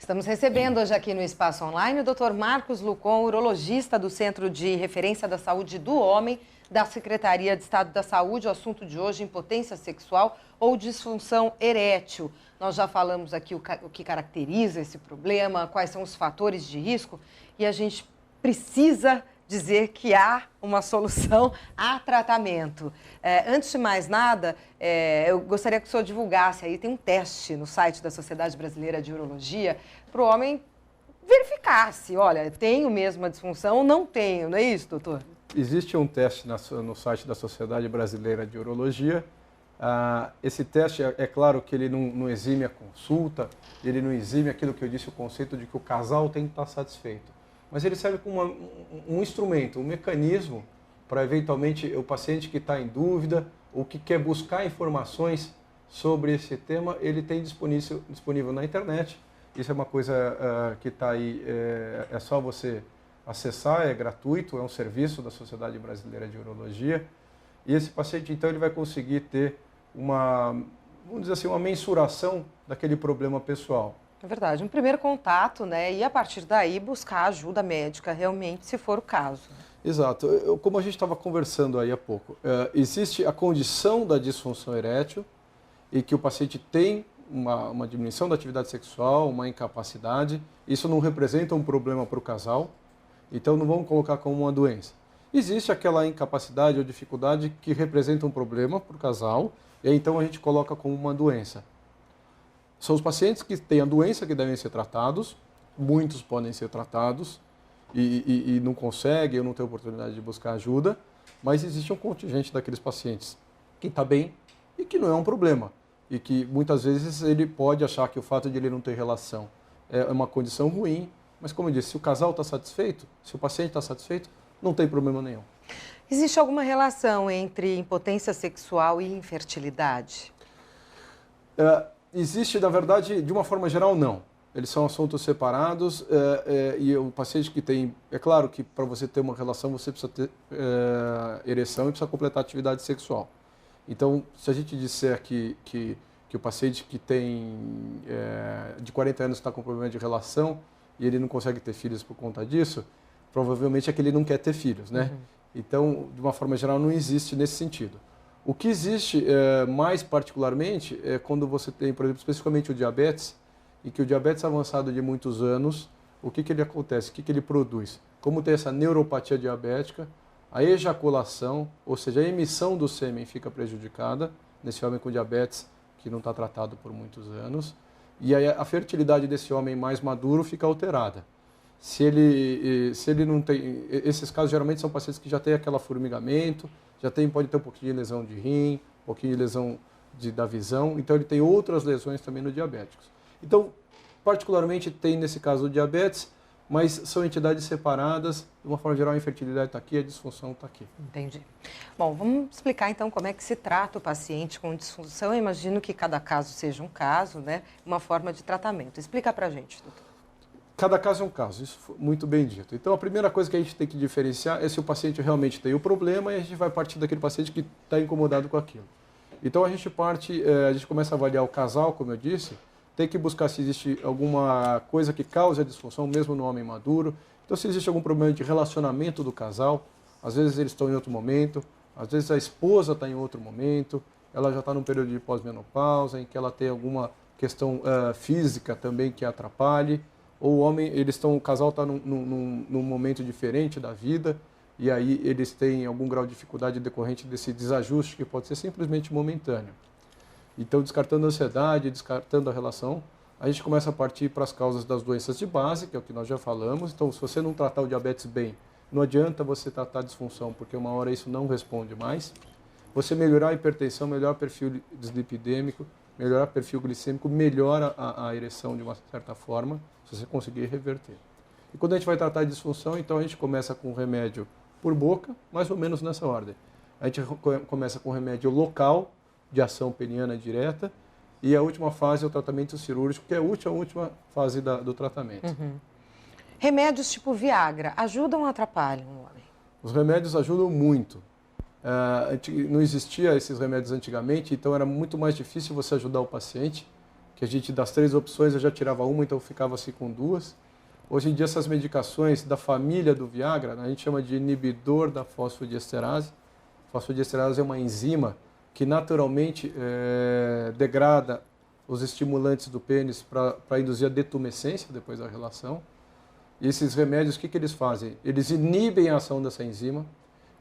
Estamos recebendo hoje aqui no Espaço Online o Dr. Marcos Lucon, urologista do Centro de Referência da Saúde do Homem, da Secretaria de Estado da Saúde. O assunto de hoje, impotência sexual ou disfunção erétil. Nós já falamos aqui o que caracteriza esse problema, quais são os fatores de risco, e a gente precisa dizer que há uma solução, há tratamento. Antes de mais nada, eu gostaria que o senhor divulgasse aí, tem um teste no site da Sociedade Brasileira de Urologia para o homem verificar se, olha, tenho mesmo a disfunção ou não tenho, não é isso, doutor? Existe um teste no site da Sociedade Brasileira de Urologia. Esse teste, é claro que ele não exime a consulta, ele não exime aquilo que eu disse, o conceito de que o casal tem que estar satisfeito. Mas ele serve como um instrumento, um mecanismo para, eventualmente, o paciente que está em dúvida ou que quer buscar informações sobre esse tema, ele tem disponível na internet. Isso é uma coisa que está aí, é só você acessar, é gratuito, é um serviço da Sociedade Brasileira de Urologia. E esse paciente, então, ele vai conseguir ter vamos dizer assim, uma mensuração daquele problema pessoal. É verdade, um primeiro contato, né? E a partir daí buscar ajuda médica realmente, se for o caso. Exato. Como a gente estava conversando aí há pouco, existe a condição da disfunção erétil e que o paciente tem uma diminuição da atividade sexual, uma incapacidade. Isso não representa um problema para o casal, então não vamos colocar como uma doença. Existe aquela incapacidade ou dificuldade que representa um problema para o casal, e aí, então a gente coloca como uma doença. São os pacientes que têm a doença que devem ser tratados, muitos podem ser tratados e não conseguem ou não têm oportunidade de buscar ajuda, mas existe um contingente daqueles pacientes que está bem e que não é um problema. E que muitas vezes ele pode achar que o fato de ele não ter relação é uma condição ruim, mas como eu disse, se o casal está satisfeito, se o paciente está satisfeito, não tem problema nenhum. Existe alguma relação entre impotência sexual e infertilidade? Existe, na verdade, de uma forma geral, não. Eles são assuntos separados e o paciente que tem... É claro que para você ter uma relação, você precisa ter ereção e precisa completar a atividade sexual. Então, se a gente disser que o paciente que tem de 40 anos está com problema de relação e ele não consegue ter filhos por conta disso, provavelmente é que ele não quer ter filhos, né? Uhum. Então, de uma forma geral, não existe nesse sentido. O que existe mais particularmente é quando você tem, por exemplo, especificamente o diabetes, e que o diabetes avançado de muitos anos, o que ele acontece? O que ele produz? Como tem essa neuropatia diabética, a ejaculação, ou seja, a emissão do sêmen fica prejudicada nesse homem com diabetes que não está tratado por muitos anos, e aí a fertilidade desse homem mais maduro fica alterada. Se ele não tem... Esses casos geralmente são pacientes que já têm aquele formigamento, pode ter um pouquinho de lesão de rim, um pouquinho de lesão da visão, então ele tem outras lesões também no diabéticos. Então, particularmente tem nesse caso o diabetes, mas são entidades separadas, de uma forma geral a infertilidade está aqui, a disfunção está aqui. Entendi. Bom, vamos explicar então como é que se trata o paciente com disfunção. Eu imagino que cada caso seja um caso, né? Uma forma de tratamento. Explica pra gente, doutor. Cada caso é um caso, isso foi muito bem dito. Então, a primeira coisa que a gente tem que diferenciar é se o paciente realmente tem o problema e a gente vai partir daquele paciente que está incomodado com aquilo. Então, a gente começa a avaliar o casal, como eu disse, tem que buscar se existe alguma coisa que cause a disfunção, mesmo no homem maduro. Então, se existe algum problema de relacionamento do casal, às vezes eles estão em outro momento, às vezes a esposa está em outro momento, ela já está num período de pós-menopausa, em que ela tem alguma questão física também que atrapalhe. Ou o homem, o casal está num momento diferente da vida e aí eles têm algum grau de dificuldade decorrente desse desajuste que pode ser simplesmente momentâneo. Então, descartando a ansiedade, descartando a relação, a gente começa a partir para as causas das doenças de base, que é o que nós já falamos. Então, se você não tratar o diabetes bem, não adianta você tratar a disfunção, porque uma hora isso não responde mais. Você melhorar a hipertensão, melhorar o perfil dislipidêmico, melhorar o perfil glicêmico, melhora a ereção de uma certa forma, se você conseguir reverter. E quando a gente vai tratar de disfunção, então a gente começa com remédio por boca, mais ou menos nessa ordem. A gente começa com remédio local, de ação peniana direta, e a última fase é o tratamento cirúrgico, que é a última fase do tratamento. Uhum. Remédios tipo Viagra ajudam ou atrapalham o homem? Os remédios ajudam muito. Não existia esses remédios antigamente, então era muito mais difícil você ajudar o paciente, que a gente, das 3 opções, eu já tirava uma, então eu ficava assim com 2. Hoje em dia, essas medicações da família do Viagra, a gente chama de inibidor da fosfodiesterase. A fosfodiesterase é uma enzima que naturalmente degrada os estimulantes do pênis para induzir a detumescência depois da relação. E esses remédios, o que eles fazem? Eles inibem a ação dessa enzima,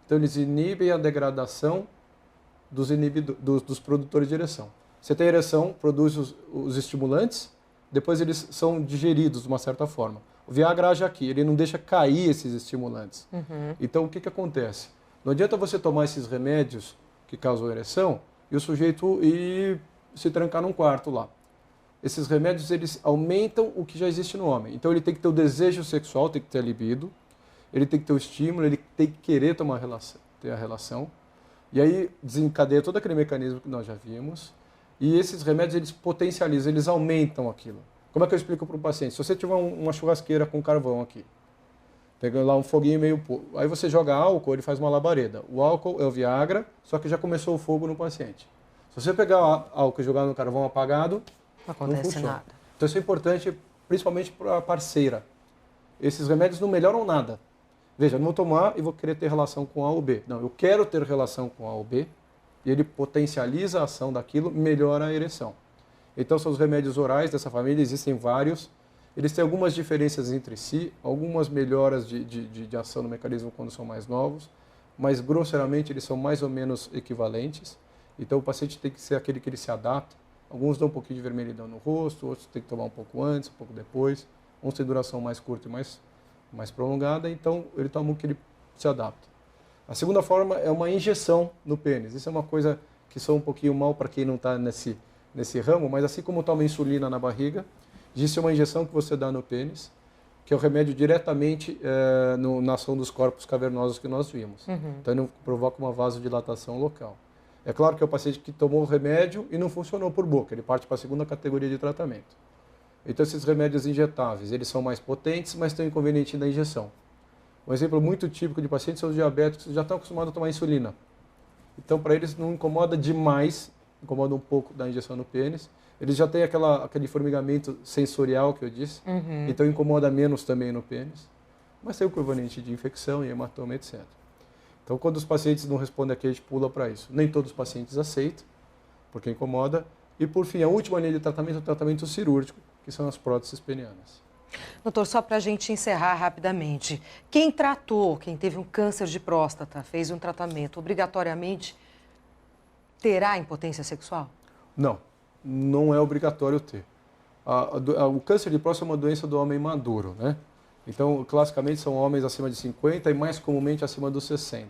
então eles inibem a degradação dos produtores de ereção. Você tem ereção, produz os estimulantes, depois eles são digeridos de uma certa forma. O Viagra age aqui, ele não deixa cair esses estimulantes. Então, o que acontece? Não adianta você tomar esses remédios que causam ereção e o sujeito ir se trancar num quarto lá. Esses remédios, eles aumentam o que já existe no homem. Então, ele tem que ter o desejo sexual, tem que ter a libido, ele tem que ter o estímulo, ele tem que querer ter a relação. E aí, desencadeia todo aquele mecanismo que nós já vimos. E esses remédios, eles potencializam, eles aumentam aquilo. Como é que eu explico para o paciente? Se você tiver uma churrasqueira com carvão aqui, pegando lá um foguinho meio... Aí você joga álcool, ele faz uma labareda. O álcool é o Viagra, só que já começou o fogo no paciente. Se você pegar álcool e jogar no carvão apagado, não acontece nada. Então isso é importante, principalmente para a parceira. Esses remédios não melhoram nada. Veja, eu não vou tomar e vou querer ter relação com A ou B. Não, eu quero ter relação com A ou B, e ele potencializa a ação daquilo, melhora a ereção. Então, são os remédios orais dessa família, existem vários. Eles têm algumas diferenças entre si, algumas melhoras de ação no mecanismo quando são mais novos, mas, grosseiramente, eles são mais ou menos equivalentes. Então, o paciente tem que ser aquele que ele se adapta. Alguns dão um pouquinho de vermelhidão no rosto, outros tem que tomar um pouco antes, um pouco depois. Uns têm duração mais curta e mais prolongada, então, ele toma o que ele se adapta. A segunda forma é uma injeção no pênis. Isso é uma coisa que soa um pouquinho mal para quem não está nesse ramo, mas assim como toma insulina na barriga, existe uma injeção que você dá no pênis, que é o remédio diretamente na ação dos corpos cavernosos que nós vimos. Então, ele provoca uma vasodilatação local. É claro que é o paciente que tomou o remédio e não funcionou por boca, ele parte para a segunda categoria de tratamento. Então, esses remédios injetáveis, eles são mais potentes, mas têm o inconveniente da injeção. Um exemplo muito típico de pacientes são os diabéticos que já estão acostumados a tomar insulina. Então, para eles não incomoda demais, incomoda um pouco da injeção no pênis. Eles já têm aquele formigamento sensorial que eu disse, então incomoda menos também no pênis. Mas tem o componente de infecção e hematoma, etc. Então, quando os pacientes não respondem aqui, a gente pula para isso. Nem todos os pacientes aceitam, porque incomoda. E, por fim, a última linha de tratamento é o tratamento cirúrgico, que são as próteses penianas. Doutor, só para a gente encerrar rapidamente, quem teve um câncer de próstata, fez um tratamento, obrigatoriamente terá impotência sexual? Não, não é obrigatório ter. O câncer de próstata é uma doença do homem maduro, né? Então, classicamente, são homens acima de 50 e mais comumente acima dos 60.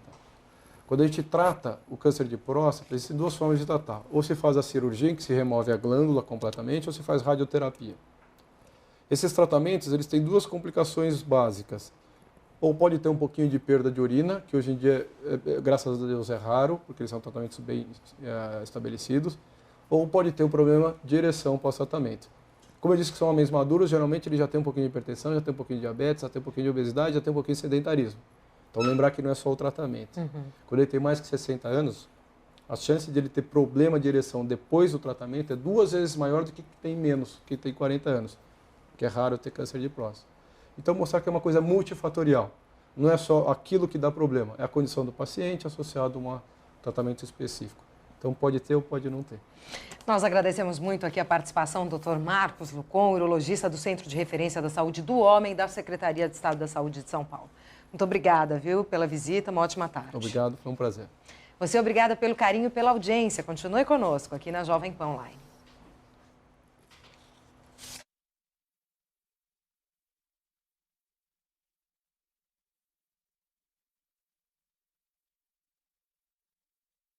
Quando a gente trata o câncer de próstata, existem 2 formas de tratar. Ou se faz a cirurgia, em que se remove a glândula completamente, ou se faz radioterapia. Esses tratamentos, eles têm 2 complicações básicas. Ou pode ter um pouquinho de perda de urina, que hoje em dia, graças a Deus, é raro, porque eles são tratamentos bem estabelecidos. Ou pode ter um problema de ereção pós-tratamento. Como eu disse que são homens maduros, geralmente eles já têm um pouquinho de hipertensão, já têm um pouquinho de diabetes, já têm um pouquinho de obesidade, já têm um pouquinho de sedentarismo. Então, lembrar que não é só o tratamento. Quando ele tem mais que 60 anos, a chance de ele ter problema de ereção depois do tratamento é 2 vezes maior do que tem menos, que tem 40 anos. Que é raro ter câncer de próstata. Então, mostrar que é uma coisa multifatorial. Não é só aquilo que dá problema, é a condição do paciente associado a um tratamento específico. Então, pode ter ou pode não ter. Nós agradecemos muito aqui a participação do Dr. Marcos Lucon, urologista do Centro de Referência da Saúde do Homem da Secretaria de Estado da Saúde de São Paulo. Muito obrigada, viu, pela visita, uma ótima tarde. Obrigado, foi um prazer. Você, obrigada pelo carinho e pela audiência. Continue conosco aqui na Jovem Pan Online.